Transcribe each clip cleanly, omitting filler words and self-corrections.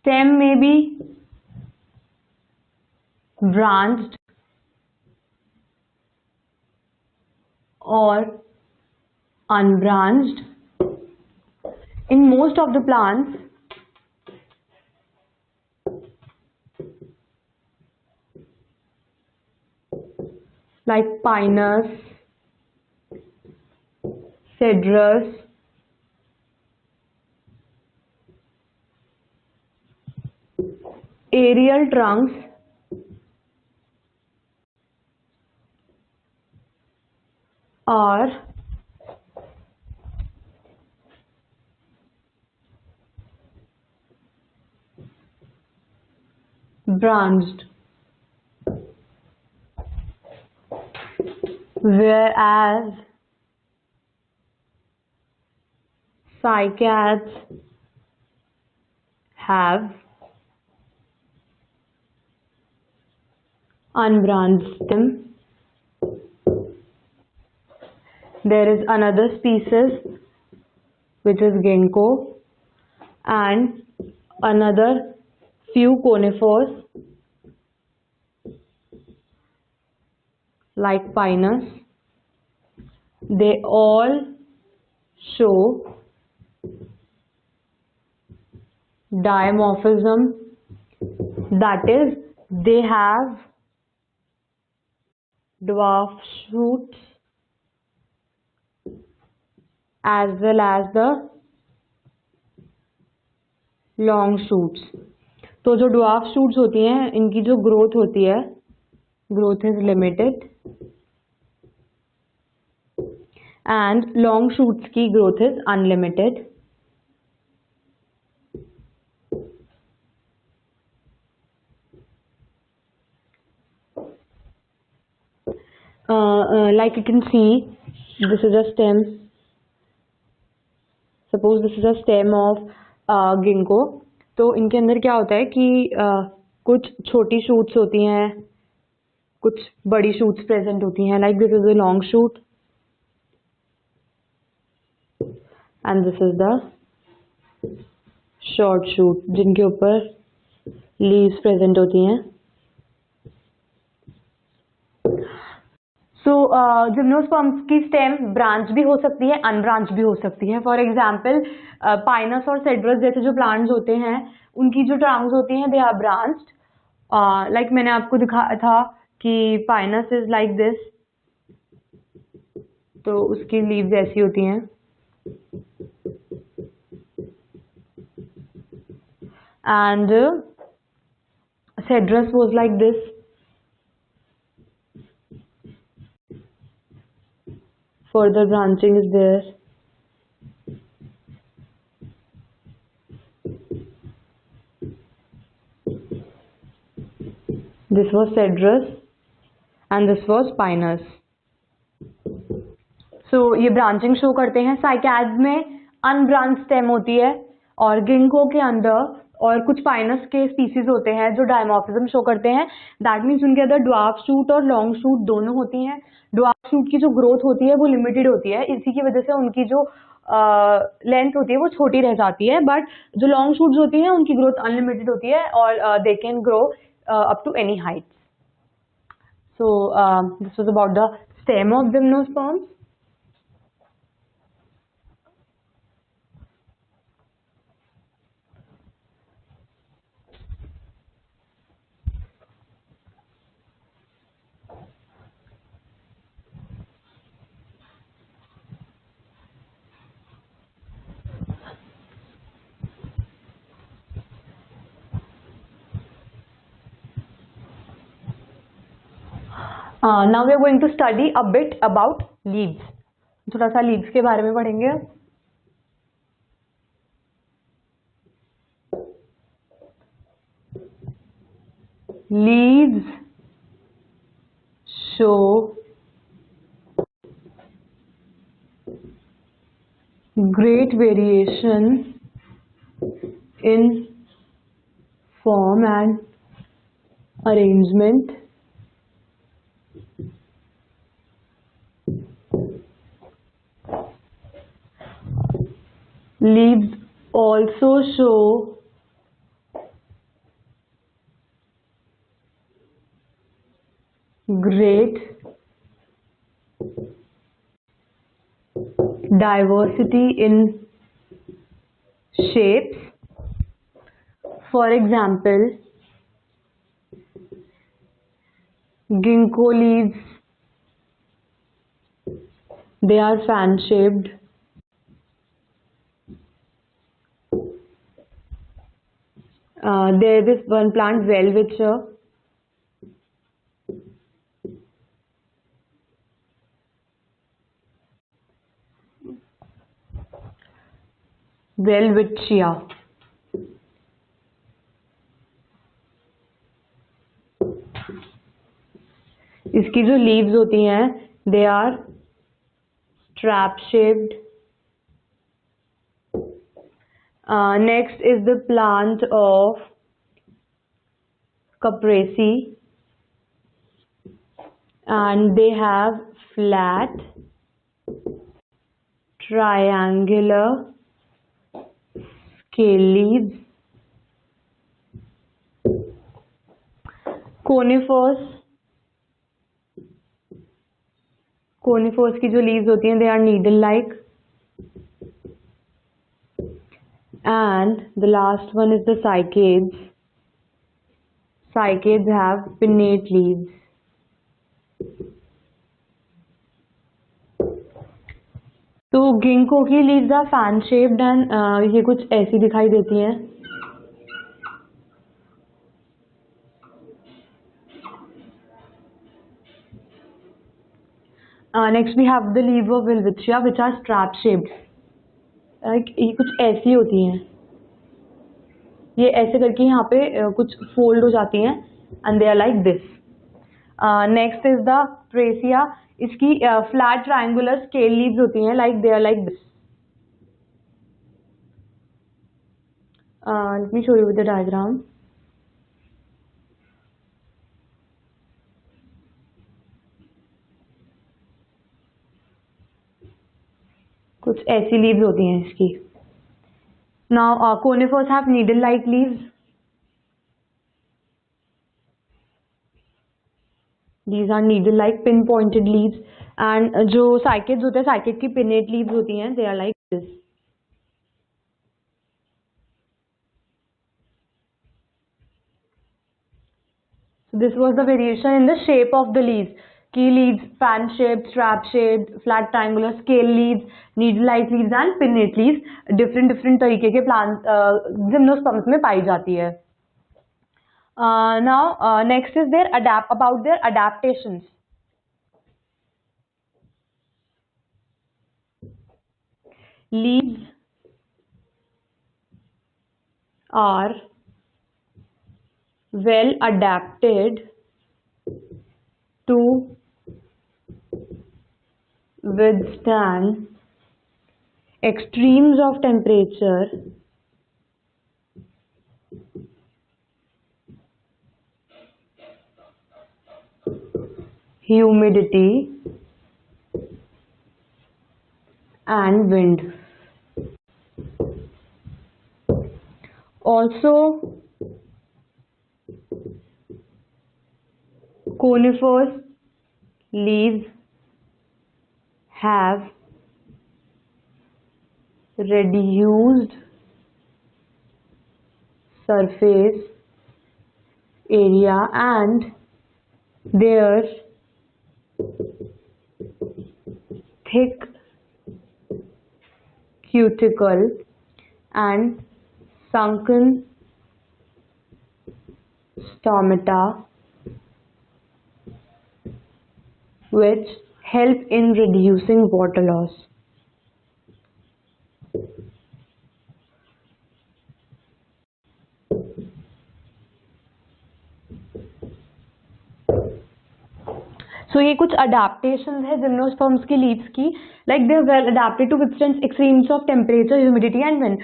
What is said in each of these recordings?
stem may be branched or unbranched. In most of the plants, like Pinus, Cedrus, aerial trunks are branched, whereas cycads have unbranched stem. There is another species which is ginkgo, and another few conifers like Pinus. They all show dimorphism, that is, they have dwarf shoots as well as the long shoots. तो जो dwarf shoots होती हैं, इनकी जो growth होती है, growth is limited, and long shoots की growth is unlimited. Like you can see, this is a stem. Suppose this is a stem of ginkgo. तो इनके अंदर क्या होता है कि कुछ छोटी shoots होती हैं, कुछ बड़ी shoots present होती हैं. Like this is a long shoot and this is the short shoot, जिनके ऊपर leaves present होती हैं. So जिम्नोस्पर्म्स की स्टेम ब्रांच भी हो सकती है, अनब्रांच भी हो सकती है. फॉर एग्जाम्पल पाइनस और सेड्रस जैसे जो प्लांट्स होते हैं, उनकी जो ट्रांक्स होती हैं, दे आर ब्रांच्ड. लाइक मैंने आपको दिखाया था कि पाइनस इज लाइक दिस, तो उसकी लीव्स ऐसी होती हैं. And cedrus was like this. Further branching is there. This was Cedrus and this was Pinus. So ये branching show करते हैं. Cycads में unbranched stem होती है, और ginkgo के अंदर और कुछ पाइनस के स्पीसीज होते हैं जो डायमॉर्फिज्म शो करते हैं. दैट मीन्स उनके अंदर ड्वार्फ शूट और लॉन्ग शूट दोनों होती हैं. ड्वार्फ शूट की जो ग्रोथ होती है वो लिमिटेड होती है, इसी की वजह से उनकी जो लेंथ होती है वो छोटी रह जाती है. बट जो लॉन्ग शूट्स होती हैं उनकी ग्रोथ अनलिमिटेड होती है और they can grow up to any height. So this was about the stem of gymnosperms. Now we are going to study a bit about leaves. थोड़ा सा leaves के बारे में पढ़ेंगे. Leaves show great variation in form and arrangement. Leaves also show great diversity in shapes. For example, ginkgo leaves, they are fan shaped. There is one plant, Welwitschia. Welwitschia. इसकी जो leaves होती हैं they are strap shaped. Next is the plant of caprese, and they have flat triangular scale leaves. Conifers की जो leaves होती हैं they are needle like. And the last one is the cycads. Cycads have pinnate leaves. तो ginkgo की leaves are fan shaped and ये कुछ ऐसी दिखाई देती हैं. Next we have the leave of welwitschia which are strap shaped. ये कुछ ऐसी होती हैं, ये ऐसे करके यहाँ पे कुछ फोल्ड हो जाती हैं and they are like this. Next is the presia. इसकी फ्लैट ट्रायंगुलर स्केल लीव्स होती हैं like they are like this. Let me show you with the diagram. कुछ ऐसी लीव्स होती हैं इसकी. Now conifers have needle like leaves. These are needle like pin pointed leaves. And जो cycads होते हैं, cycad की pinnate leaves होती हैं, they are like this. So this was the variation in the shape of the leaves. Key leaves, fan shaped, strap shaped, flat triangular scale leaves, needle like leaves and pinnate leaves. different तरीके के plant gymnosperms में पाई जाती है. Now next is their about their adaptations. Leaves are well adapted to withstand extremes of temperature, humidity and wind. Also, conifers leaves have reduced surface area and their thick cuticle and sunken stomata, which help in reducing water loss. So ये कुछ adaptations है gymnosperms की leaves की. Like they are well adapted to withstand extremes of temperature, humidity and wind.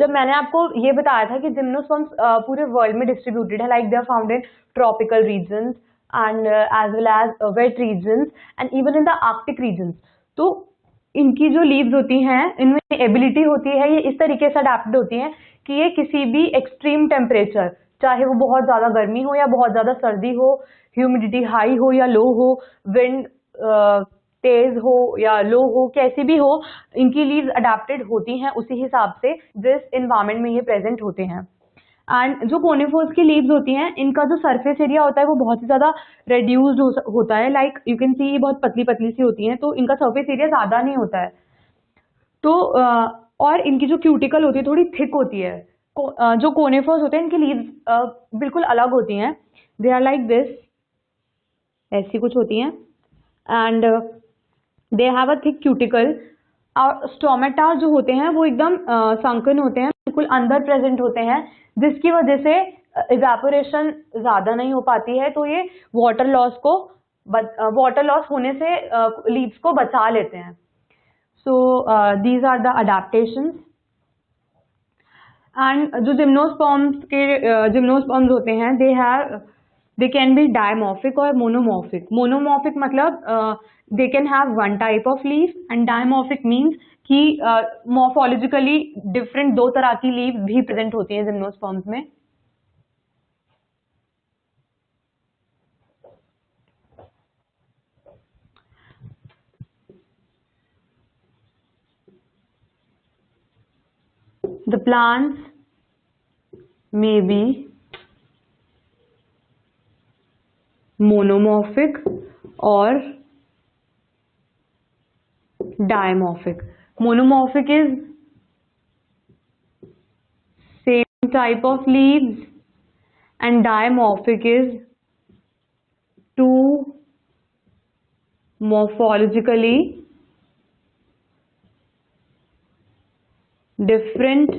जब मैंने आपको ये बताया था कि gymnosperms पूरे world में distributed है, like they are found in tropical regions and as well as wet regions and even in the Arctic regions. तो इनकी जो leaves होती हैं इनमें ability होती है, ये इस तरीके से adapted होती हैं कि ये किसी भी extreme temperature, चाहे वो बहुत ज़्यादा गर्मी हो या बहुत ज़्यादा सर्दी हो, ह्यूमिडिटी हाई हो या लो हो, विंड तेज हो या लो हो, कैसी भी हो, इनकी लीव्स अडेप्टेड होती हैं उसी हिसाब से जिस इन्वायरमेंट में ये प्रेजेंट होते हैं। एंड जो कोनिफर्स की लीव्स होती हैं, इनका जो सरफेस एरिया होता है वो बहुत ही ज़्यादा रेड्यूस्ड होता है। लाइक यू कैन सी, ये बहुत पतली पतली सी होती हैं, तो इनका सरफेस एरिया ज़्यादा नहीं होता है। तो और इनकी जो क्यूटिकल होती है थोड़ी थिक होती है। जो कोनिफर्स होते हैं इनकी लीव्स बिल्कुल अलग होती हैं। दे आर लाइक दिस, ऐसी कुछ होती हैं, and they have a thick cuticle. और स्टोमेटा जो होते हैं वो एकदम संकन होते हैं, बिल्कुल अंदर प्रेजेंट होते हैं, जिसकी वजह से इवेपोरेशन ज़्यादा नहीं हो पाती है, तो ये वाटर लॉस होने से लीव्स को बचा लेते हैं। So these are the adaptations. And जो जिम्नोस्पर्म्स होते हैं, दे कैन बी डायमॉर्फिक और मोनोमॉर्फिक। मोनोमॉर्फिक मतलब they can have one type of leaf, and dimorphic means कि मॉर्फोलॉजिकली डिफरेंट दो तरह की लीव भी प्रेजेंट होती हैं जिम्नोस्पर्म्स में। The plants may be monomorphic or dimorphic. Monomorphic is same type of leaves, and dimorphic is two morphologically different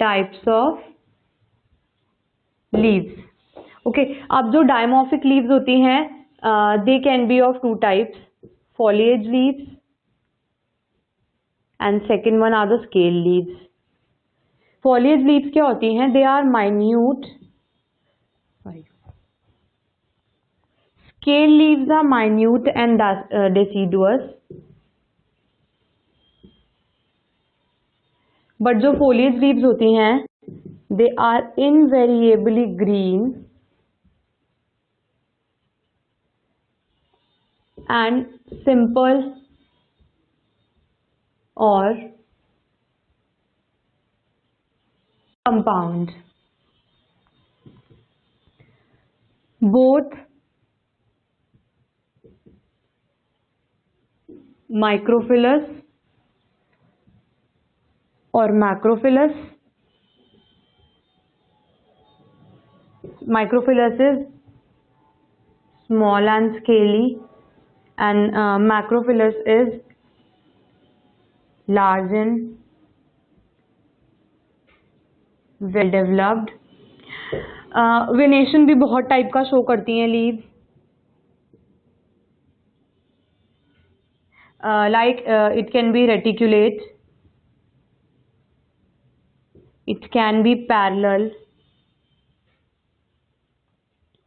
types of leaves. Okay, अब जो dimorphic leaves होती हैं, they can be of two types, foliage leaves and second one are the scale leaves. Foliage leaves क्या होती हैं? They are minute. Scale leaves are minute and deciduous. But जो foliage leaves होती हैं, they are invariably green and simple or compound. Both microphyllous or macrophyllous. Microphyllous is small and scaly, and macrophyllous is large and well developed. Venation भी बहुत type का show करती हैं leaves, like it can be reticulate, it can be parallel,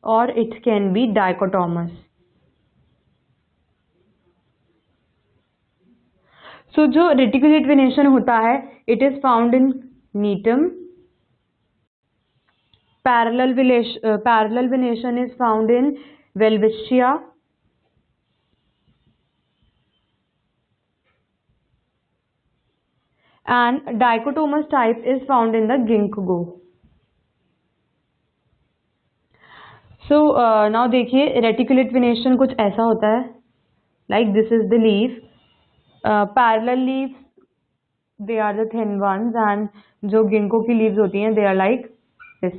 or it can be dichotomous. So जो reticulate venation होता है, it is found in Netum. Parallel venation is found in Welwitschia. And dichotomous type is found in the ginkgo. So now देखिए reticulate venation कुछ ऐसा होता है, like this is the leaf. Parallel leaves, they are the thin ones, and जो ginkgo की leaves होती हैं, they are like this.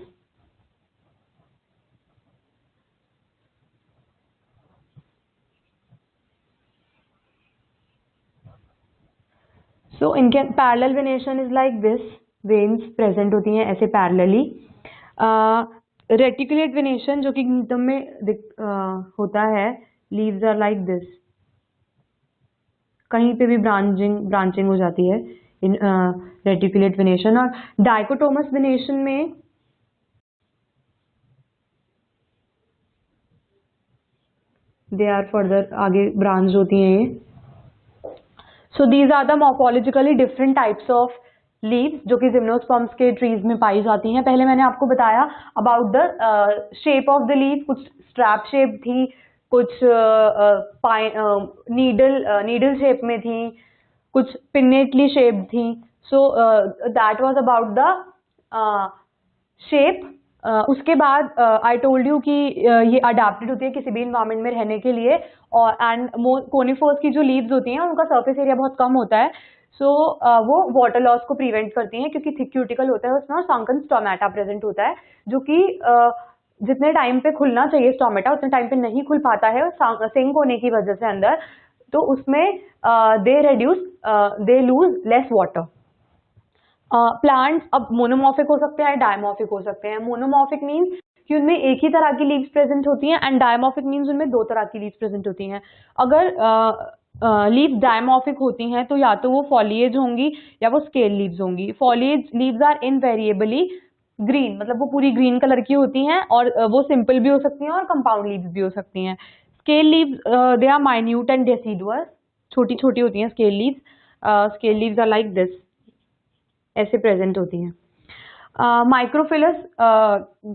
So इनके parallel venation is like this, veins present होती हैं ऐसे parallelly. Reticulate venation जो कि नीटम में होता है, leaves are like this. कहीं पे भी ब्रांचिंग हो जाती है इन रेटिकुलेट वेनेशन. और डाइकोटोमस वेनेशन में दे आर फर्दर आगे ब्रांच होती हैं ये. So these are the morphologically different types of leaves जो कि जिम्नोस्पर्म्स के ट्रीज में पाई जाती हैं। पहले मैंने आपको बताया about the shape of the leave, कुछ स्ट्रैप शेप थी, कुछ नीडल शेप में थी, कुछ पिन्नेटली शेप थी। So that was about the shape. उसके बाद आई टोल्ड यू कि ये अडेप्टेड होती है किसी भी इन्वायरमेंट में रहने के लिए, और एंड कोनिफर्स की जो लीव्स होती हैं उनका सरफेस एरिया बहुत कम होता है, सो वो वाटर लॉस को प्रिवेंट करती हैं क्योंकि थिक क्यूटिकल होता है उसमें और संकन स्टोमेटा प्रेजेंट होता है, जो कि जितने टाइम पे खुलना चाहिए स्टोमेटा उतने टाइम पे नहीं खुल पाता है सिंक होने की वजह से अंदर, तो उसमें they lose less water. Plants अब मोनोमॉर्फिक हो सकते हैं, डायमॉर्फिक हो सकते हैं। मोनोमॉर्फिक मीन्स कि उनमें एक ही तरह की लीव्स प्रेजेंट होती हैं, एंड डायमॉर्फिक मीन्स उनमें दो तरह की लीव्स प्रेजेंट होती हैं। अगर लीव्स डायमॉर्फिक होती हैं तो या तो वो फॉलिएज होंगी या वो स्केल लीव्स होंगी। Foliage leaves are invariably green, मतलब वो पूरी ग्रीन कलर की होती हैं, और वो सिंपल भी हो सकती हैं और कंपाउंड लीव्स भी हो सकती हैं। Scale leaves they are minute and deciduous, छोटी छोटी होती हैं scale leaves. Scale leaves are like this, ऐसे प्रेजेंट होती हैं। माइक्रोफिलस,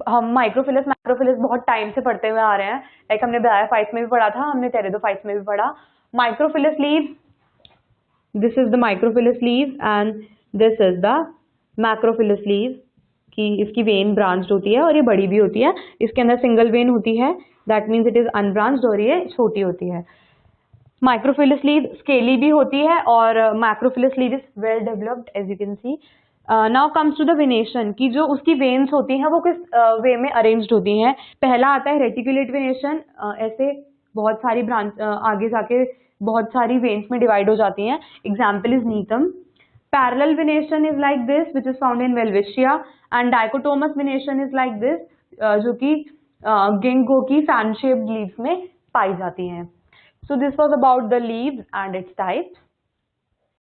हम माइक्रोफिलस मैक्रोफिलस बहुत टाइम से पढ़ते हुए आ रहे हैं, लाइक हमने ब्रायोफाइट्स में भी पढ़ा था, हमने टेरिडोफाइट्स में भी पढ़ा। Microphyllous leave, this is the microphyllous leave and this is the macrophyllous leave, कि इसकी वेन ब्रांच्ड होती है और ये बड़ी भी होती है। इसके अंदर सिंगल वेन होती है, that means it is unbranched, और ये छोटी होती है। माइक्रोफिलस लीव स्केली भी होती है और macrophyllous leave is well developed as you can see. Now comes to the venation, की जो उसकी वेन्स होती हैं वो किस वे में अरेंज्ड होती हैं। पहला आता है रेटिकुलेट वेनेशन, ऐसे बहुत सारी ब्रांच आगे जाके बहुत सारी वेन्स में डिवाइड हो जाती हैं। Example is gnetum. Parallel venation is like this which is found in welwitschia, and dichotomous venation is like this, जो कि गिंगो की फैन शेप्ड लीव्स में पाई जाती हैं। So this was about the leaves and its types.